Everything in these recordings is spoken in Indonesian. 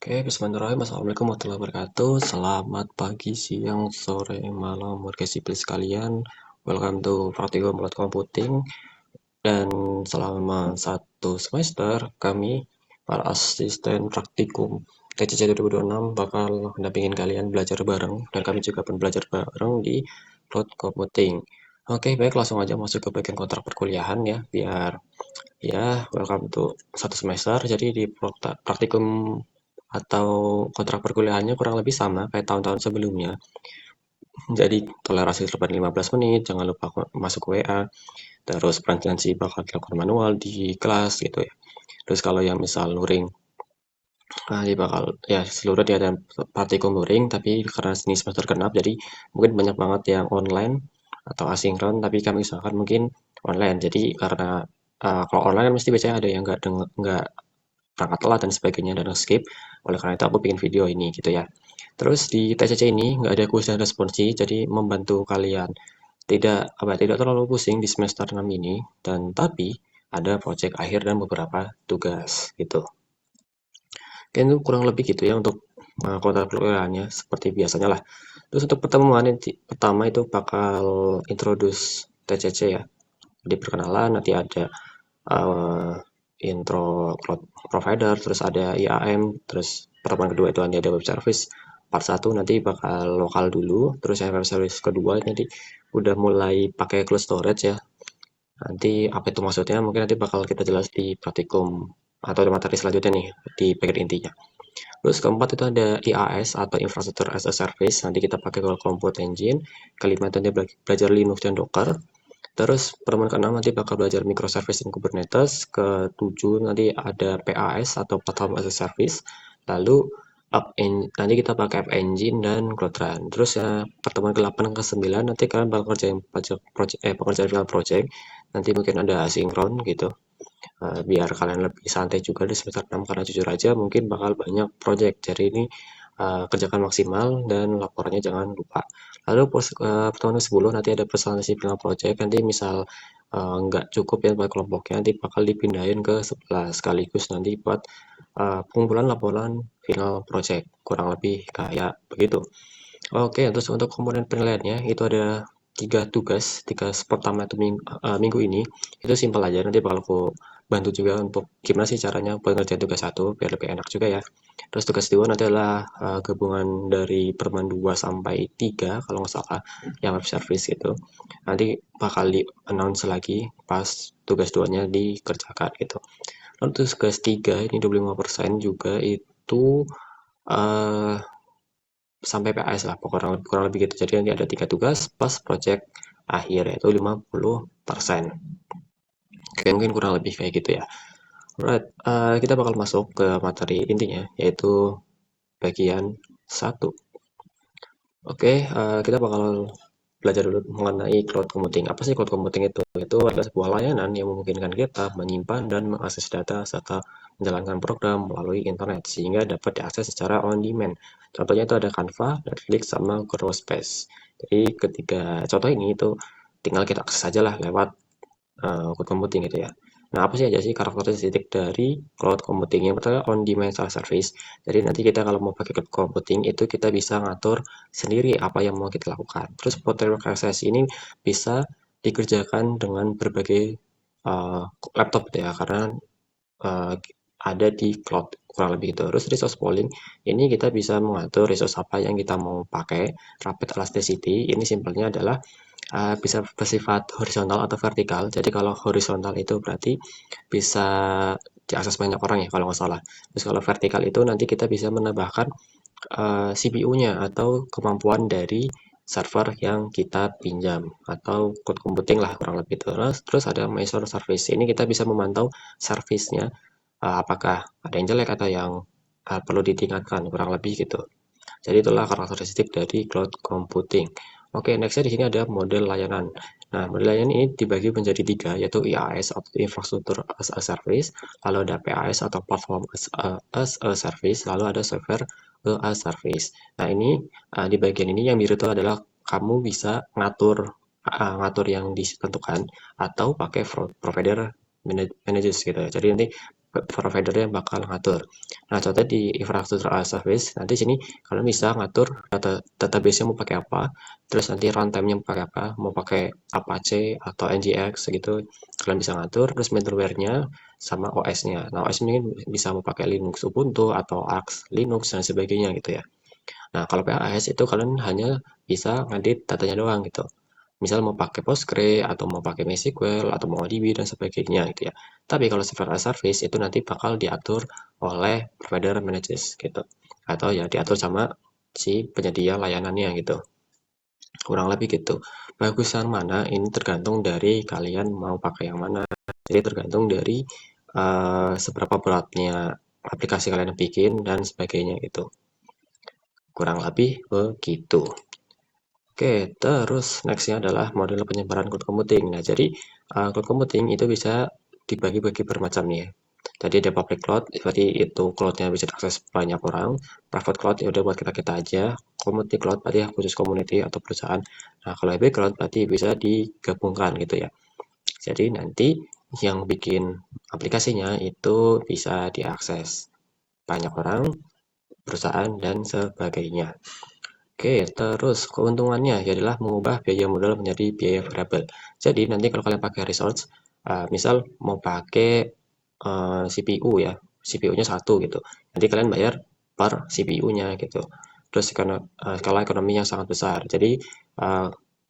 Oke, bismillahirrahmanirrahim. Assalamualaikum warahmatullahi wabarakatuh. Selamat pagi, siang, sore, malam, warga sipil sekalian. Welcome to Practical Cloud Computing. Dan selama satu semester, kami, para asisten praktikum TCC 2026, bakal mendampingin kalian belajar bareng. Dan kami juga pun belajar bareng di Cloud Computing. Oke, baik, langsung aja masuk ke bagian kontrak perkuliahan ya, biar ya, welcome to satu semester. Jadi di praktikum atau kontrak perkuliahannya kurang lebih sama kayak tahun-tahun sebelumnya. Jadi toleransi terlebih 15 menit, jangan lupa masuk WA, terus presentasi bakal dilakukan manual di kelas gitu ya. Terus kalau yang misal luring, nah dia bakal ya seluruh dia ada praktikum luring, tapi karena ini semester genap, jadi mungkin banyak banget yang online atau asinkron, tapi kami usahakan mungkin online. Jadi karena kalau online kan mesti biasanya ada yang nggak perangkat telat dan sebagainya dan skip. Oleh karena itu aku bikin video ini gitu ya. Terus di TCC ini nggak ada kuis dan responsi, jadi membantu kalian tidak terlalu pusing di semester 6 ini, dan tapi ada proyek akhir dan beberapa tugas gitu. Oke, itu kurang lebih gitu ya untuk kontrak perkuliahannya seperti biasanya lah. Terus untuk pertemuan pertama itu bakal introduce TCC ya. Di perkenalan nanti ada uh, intro cloud provider, terus ada IAM, terus pertemuan kedua itu nanti ada web service. Part satu nanti bakal lokal dulu, terus yang web service kedua nanti udah mulai pakai cloud storage ya. Nanti apa itu maksudnya mungkin nanti bakal kita jelas di praktikum atau di materi selanjutnya nih di bagian intinya. Terus keempat itu ada IaaS atau Infrastructure as a Service. Nanti kita pakai Google Compute Engine. Kelima itu nanti belajar Linux dan Docker. Terus pertemuan keenam nanti bakal belajar microservice dan Kubernetes. Ketujuh nanti ada PaaS atau Platform as a Service. Lalu nanti kita pakai App Engine dan Cloudrun. Terus ya pertemuan ke-8 dan ke-9 nanti kalian bakal kerjain pekerjaan final project. Nanti mungkin ada asinkron gitu. Biar kalian lebih santai juga di semester 6 karena jujur aja mungkin bakal banyak project. Jadi ini kerjakan maksimal dan laporannya jangan lupa. Lalu pertemuan 10 nanti ada presentasi final project. Nanti misal nggak cukup ya buat kelompoknya, nanti bakal dipindahin ke 11 sekaligus nanti buat pengumpulan laporan final project. Kurang lebih kayak begitu. Oke, terus untuk komponen penilaiannya itu ada tiga tugas. Tugas pertama itu minggu ini itu simpel aja. Nanti bakal aku bantu juga untuk gimana sih caranya buat ngerjain tugas satu biar lebih enak juga ya. Terus tugas dua nanti adalah gabungan dari pertemuan 2 sampai 3 kalau nggak salah yang web service gitu. Nanti bakal di announce lagi pas tugas duanya dikerjakan gitu. Lalu tugas 3 ini 25% juga itu eh sampai PAS lah, kurang lebih gitu. Jadi nanti ada 3 tugas plus project akhir yaitu 50%. Oke, mungkin kurang lebih kayak gitu ya. Alright, kita bakal masuk ke materi intinya yaitu bagian satu. Oke, kita bakal belajar dulu mengenai cloud computing. Apa sih cloud computing itu? Itu adalah sebuah layanan yang memungkinkan kita menyimpan dan mengakses data serta menjalankan program melalui internet sehingga dapat diakses secara on demand. Contohnya itu ada Canva, Netflix, sama Google Space. Jadi ketiga contoh ini itu tinggal kita akses saja lah lewat cloud computing gitu ya. Nah, apa sih aja sih karakteristik dari cloud computing? Yang pertama on-demand service. Jadi nanti kita kalau mau pakai cloud computing itu kita bisa ngatur sendiri apa yang mau kita lakukan. Terus portable access ini bisa dikerjakan dengan berbagai uh, laptop gitu ya, karena uh, ada di cloud kurang lebih itu. Terus resource pooling ini kita bisa mengatur resource apa yang kita mau pakai. Rapid elasticity ini simpelnya adalah bisa bersifat horizontal atau vertikal. Jadi kalau horizontal itu berarti bisa diakses banyak orang ya kalau nggak salah. Terus kalau vertikal itu nanti kita bisa menambahkan CPU-nya atau kemampuan dari server yang kita pinjam atau cloud computing lah kurang lebih itu. Terus ada measure service. Ini kita bisa memantau service-nya apakah ada yang jelek atau yang perlu ditingkatkan kurang lebih gitu. Jadi itulah karakteristik dari cloud computing. Oke, nextnya di sini ada model layanan. Nah, model layanan ini dibagi menjadi tiga, yaitu IaaS atau Infrastructure as a Service, lalu ada PaaS atau Platform as a Service, lalu ada Software as a Service. Nah, ini di bagian ini yang biru itu adalah kamu bisa ngatur yang ditentukan atau pakai provider managers gitu ya. Jadi nanti provider yang bakal ngatur. Nah, contoh di infrastructure as a service, nanti sini kalian bisa ngatur database-nya mau pakai apa, terus nanti runtime-nya mau pakai apa, mau pakai Apache atau NGX gitu, kalian bisa ngatur, terus middleware-nya sama OS-nya. Nah, OS ini bisa mau pakai Linux Ubuntu atau Arch Linux dan sebagainya gitu ya. Nah, kalau PAS itu kalian hanya bisa ngedit datanya doang gitu. Misal mau pakai Postgre atau mau pakai MySQL atau mau DB dan sebagainya gitu ya. Tapi kalau server as service itu nanti bakal diatur oleh provider managers gitu. Atau ya diatur sama si penyedia layanannya gitu. Kurang lebih gitu. Bagusan mana ini tergantung dari kalian mau pakai yang mana. Jadi tergantung dari seberapa beratnya aplikasi kalian bikin dan sebagainya gitu. Kurang lebih begitu. Oke, terus nextnya adalah model penyebaran cloud computing. Nah, jadi cloud computing itu bisa dibagi-bagi bermacam nih ya. Jadi ada public cloud, berarti itu cloudnya bisa diakses banyak orang. Private cloud ya udah buat kita-kita aja. Community cloud berarti khusus community atau perusahaan. Nah, kalau hybrid cloud berarti bisa digabungkan gitu ya. Jadi nanti yang bikin aplikasinya itu bisa diakses banyak orang, perusahaan, dan sebagainya. Oke, terus keuntungannya adalah mengubah biaya modal menjadi biaya variabel. Jadi nanti kalau kalian pakai resource, misal mau pakai CPU ya, CPU-nya satu gitu. Nanti kalian bayar per CPU-nya gitu. Terus karena skala ekonominya sangat besar. Jadi eh,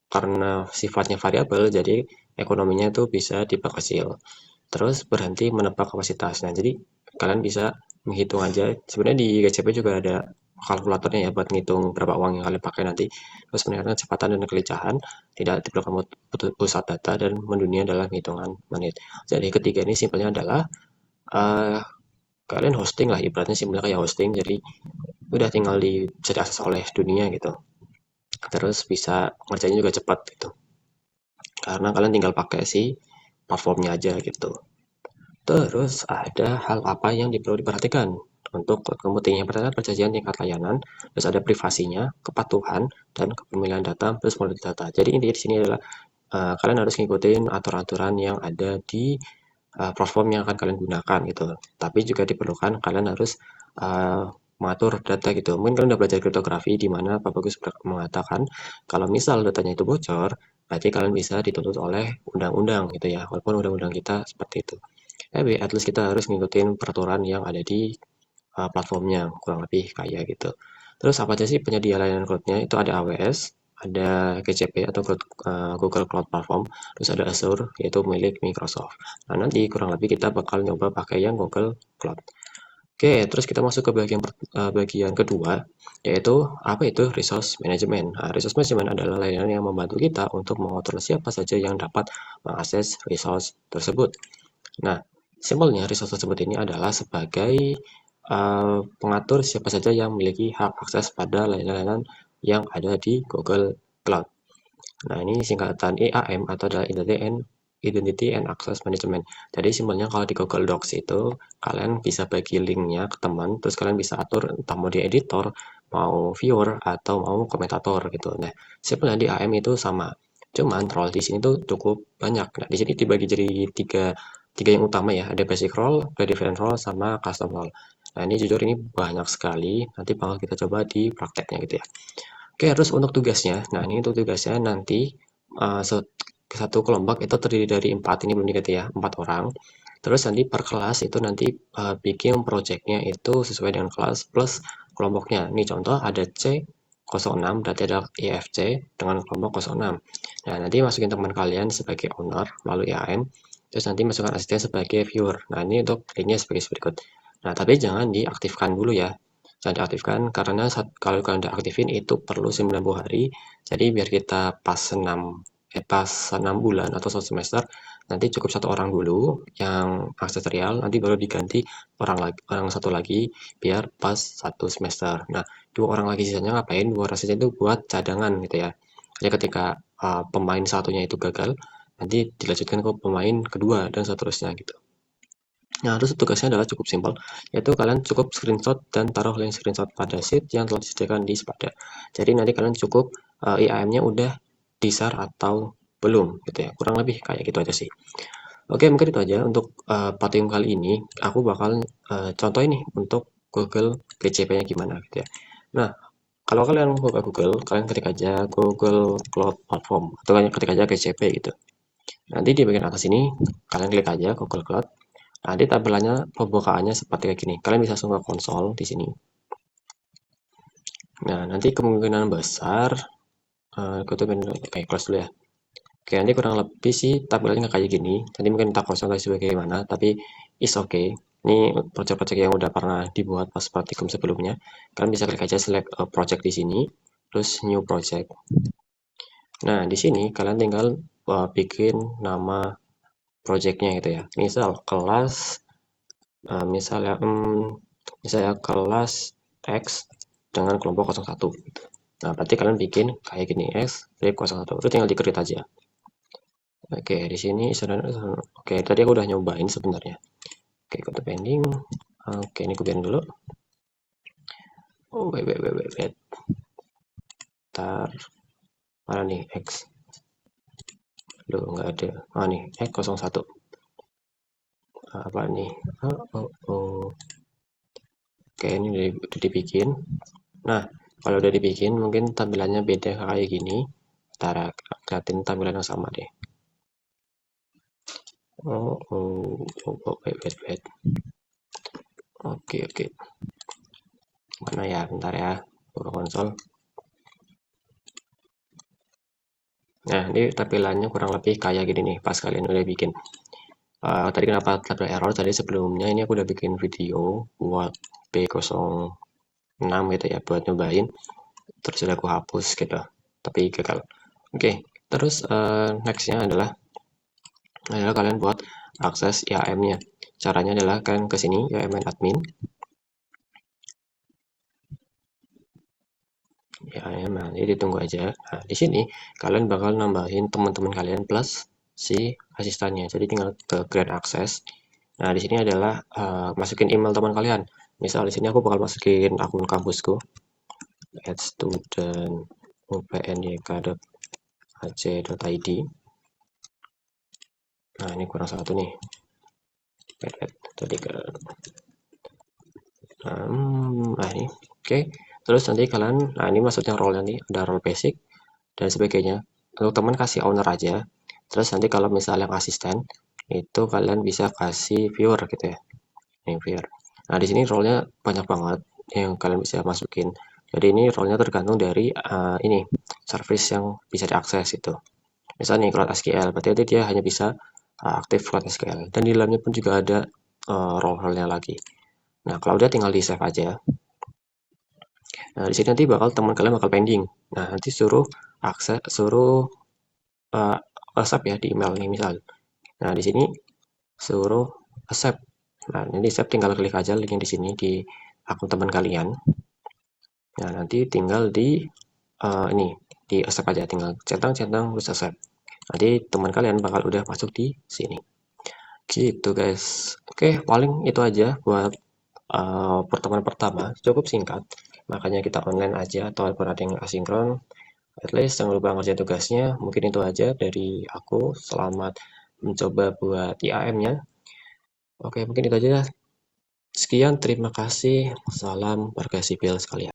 karena sifatnya variabel, jadi ekonominya itu bisa diperkecil. Terus berhenti menebak kapasitas. Nah, jadi kalian bisa menghitung aja. Sebenarnya di GCP juga ada kalkulatornya ya buat ngitung berapa uang yang kalian pakai nanti. Terus meningkatkan kecepatan dan kelicahan, tidak diperlukan pusat data dan mendunia dalam hitungan menit. Jadi ketiga ini simpelnya adalah eh, kalian hosting lah, ibaratnya simpelnya kayak hosting. Jadi udah tinggal bisa diakses oleh dunia gitu. Terus bisa ngerjainnya juga cepat gitu. Karena kalian tinggal pakai si platformnya aja gitu. Terus ada hal apa yang perlu diperhatikan untuk cloud computing? Yang pertama perjanjian tingkat layanan, terus ada privasinya, kepatuhan, dan kepemilikan data, plus kualitas data. Jadi intinya di sini adalah kalian harus ngikutin aturan-aturan yang ada di platform yang akan kalian gunakan gitu. Tapi juga diperlukan kalian harus uh, mengatur data gitu. Mungkin kalian udah belajar kriptografi di mana Pak Bagus mengatakan kalau misal datanya itu bocor, berarti kalian bisa dituntut oleh undang-undang gitu ya. Walaupun undang-undang kita seperti itu. Tapi at least kita harus ngikutin peraturan yang ada di platformnya, kurang lebih kayak gitu. Terus apa aja sih penyedia layanan cloud-nya? Itu ada AWS, ada GCP atau Google Cloud Platform, terus ada Azure yaitu milik Microsoft. Nah, nanti kurang lebih kita bakal nyoba pakai yang Google Cloud. Oke, terus kita masuk ke bagian kedua, yaitu apa itu resource management. Nah, resource management adalah layanan yang membantu kita untuk mengatur siapa saja yang dapat mengakses resource tersebut. Nah, simpelnya resource tersebut ini adalah sebagai pengatur siapa saja yang memiliki hak akses pada layanan-layanan yang ada di Google Cloud. Nah, ini singkatan IAM atau adalah Identity and Access Management. Jadi simpelnya kalau di Google Docs itu kalian bisa bagi linknya ke teman, terus kalian bisa atur entah mau di editor, mau viewer atau mau komentator gitu. Nah, simpelnya di IAM itu sama. Cuman role di sini tuh cukup banyak. Nah, di sini dibagi jadi tiga tiga yang utama ya. Ada basic role, predefined role, sama custom role. Nah, ini jujur ini banyak sekali. Nanti bakal kita coba di prakteknya gitu ya. Oke, terus untuk tugasnya. Nah, ini untuk tugasnya nanti uh, satu kelompok itu terdiri dari empat, ini belum diganti ya, empat orang. Terus nanti per kelas itu nanti bikin projectnya itu sesuai dengan kelas plus kelompoknya. Ini contoh ada C06, berarti ada IFC dengan kelompok 06. Nah, nanti masukin teman kalian sebagai owner melalui AM, terus nanti masukkan asisten sebagai viewer. Nah, ini untuk linknya sebagai berikut. Nah, tapi jangan diaktifkan dulu ya. Jangan diaktifkan karena kalau kalian udah aktifin itu perlu 90 hari. Jadi biar kita pas 6 bulan atau 1 semester nanti cukup satu orang dulu yang akses real, nanti baru diganti orang satu lagi biar pas 1 semester. Nah, dua orang lagi sisanya ngapain? Dua orang sisanya itu buat cadangan gitu ya. Jadi ketika pemain satunya itu gagal, nanti dilanjutkan ke pemain kedua dan seterusnya gitu. Nah, terus tugasnya adalah cukup simpel, yaitu kalian cukup screenshot dan taruh link screenshot pada sheet yang telah disediakan di Spada. Jadi nanti kalian cukup IAM-nya udah di-share atau belum gitu ya. Kurang lebih kayak gitu aja sih. Oke, mungkin itu aja untuk Patium kali ini. Aku bakal contoh ini untuk Google GCP-nya gimana gitu ya. Nah, kalau kalian buka Google, kalian ketik aja Google Cloud Platform atau kalian ketik aja GCP gitu. Nanti di bagian atas ini kalian klik aja Google Cloud. Nanti tampilannya pembukaannya seperti kayak gini. Kalian bisa langsung ke konsol di sini. Nah, nanti kemungkinan besar aku tuh kayak close dulu ya. Oke, nanti kurang lebih sih tampilannya nggak kayak gini. Tadi mungkin tak kosong guys bagaimana, tapi is okay. Ini project-project yang udah pernah dibuat pas praktikum sebelumnya. Kalian bisa klik aja select a project di sini, terus new project. Nah, di sini kalian tinggal bikin nama projectnya gitu ya. Misal kelas, misalnya kelas X dengan kelompok 01 gitu. Nah, berarti kalian bikin kayak gini X, 01. Itu tinggal di-create aja. Oke, di sini oke, tadi aku udah nyobain sebenarnya. Oke, ikut pending. Oke, ini aku biarin dulu. Oh, wait. Ntar, mana nih X? Loh, nggak ada. Nih, X01. Apa nih? Oh. Oke, ini udah dibikin. Nah, kalau udah dibikin, mungkin tampilannya beda kayak gini. Ntar liatin tampilan yang sama deh. Wait. Oke. Mana ya? Bentar ya. Buka konsol. Nah, ini tampilannya kurang lebih kayak gini nih, pas kalian udah bikin. Tadi kenapa ada error? Tadi sebelumnya ini aku udah bikin video buat B06 gitu ya, buat nyobain. Terus udah aku hapus gitu, tapi gagal. Oke, terus nextnya adalah kalian buat akses IAM-nya. Caranya adalah kalian ke sini, IAM admin. IAM, nah, jadi ditunggu aja. Nah, di sini kalian bakal nambahin teman-teman kalian plus si asistennya. Jadi tinggal ke create access. Nah, di sini adalah masukin email teman kalian. Misal di sini aku bakal masukin akun kampusku @student.upnyk.ac.id. Nah, ini kurang satu nih. Tadi ke ini. Oke. Terus nanti kalian, nah ini maksudnya role-nya nih, ada role basic dan sebagainya. Untuk teman kasih owner aja. Terus nanti kalau misalnya yang asisten, itu kalian bisa kasih viewer gitu ya. Ini viewer. Nah, di sini role-nya banyak banget yang kalian bisa masukin. Jadi ini role-nya tergantung dari ini service yang bisa diakses itu. Misalnya nih Cloud SQL, berarti dia hanya bisa aktif Cloud SQL. Dan di dalamnya pun juga ada role-nya lagi. Nah, kalau udah tinggal di save aja. Nah, di sini nanti teman kalian bakal pending. Nah, nanti suruh accept ya di email nih misal. Nah, di sini suruh accept. Nah, ini accept tinggal klik aja linknya di sini di akun teman kalian. Nah, nanti tinggal di ini di accept aja, tinggal centang terus accept. Nanti teman kalian bakal udah masuk di sini. Gitu guys. Oke, paling itu aja buat pertemuan pertama. Cukup singkat. Makanya kita online aja ataupun ada yang asinkron. At least jangan lupa ngerjain tugasnya. Mungkin itu aja dari aku. Selamat mencoba buat IAM-nya. Oke, mungkin itu aja. Sekian, terima kasih. Salam warga sipil sekalian.